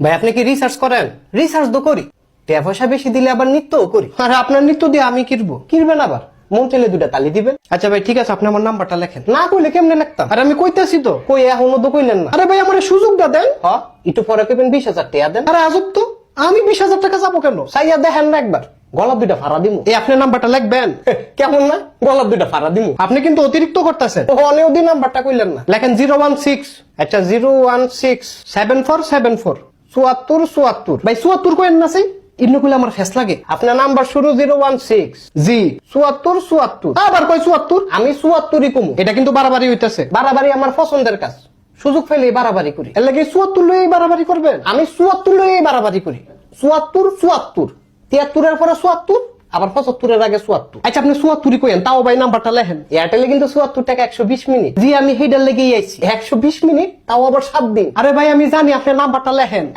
ভাই আপনি কি রিসার্চ করেন? রিসার্চ তো করি, টাকা পয়সা বেশি দিলে আবার নৃত্যও করি। আরে আপনার নৃত্য দিয়ে আমি কিনবো? কিনবেন আবার মন চাইলে দুটা তালি দিবেন। আচ্ছা ভাই ঠিক আছে, আপনি আমার নাম্বারটা লেখেন। না কইলে কেমনে লিখতাম? আরে আমি কইতেছি তো, কই এখনো তো কইলেন না। আরে ভাই আমার সুযোগটা দেন। হ্যাঁ একটু পরে কইবেন 20,000 টাকা দেন। আরে আজব তো, আমি 20,000 টাকা যাবো কেন? চাইয়া দেখেন না একবার, গলার দুইটা ফাড়া দিমু। এই আপনি নাম্বারটা লিখবেন। কেমন না, গলার দুইটা ফাড়া দিমু। আপনি কিন্তু অতিরিক্ত করতেছেন। ও অনেক দিন নাম্বারটা কইলেন না, লেখেন 016। আচ্ছা 0167474 74 ভাই 74 কইেন না সেই ইন্নু কইলে আমার ফেস লাগে। আপনার নাম্বার শুরু 016 জি 74 আবার কই 74? আমি 74ই কমু। এটা কিন্তু বাড়াবাড়ি হইতাছে। বাড়াবাড়ি আমার পছন্দের কাজ, সুযোগ পেলেই বাড়াবাড়ি করি। এর লাগি 74 লইই বাড়াবাড়ি করবেন? আমি 74 লইই বাড়াবাড়ি করি। 74 73 এর পরে 74 আবার 75 এর আগে 74। আচ্ছা আপনি 74ই কইেন, তাও ভাই নাম্বারটা লেখেন। এয়ারটেলে কিন্তু 74 টাকা 120 মিনিট। জি আমি হেডার লেগেই আইছি 120 মিনিট, তাও আবার 7 দিন। আরে ভাই আমি জানি, আপনি নাম্বারটা লেখেন।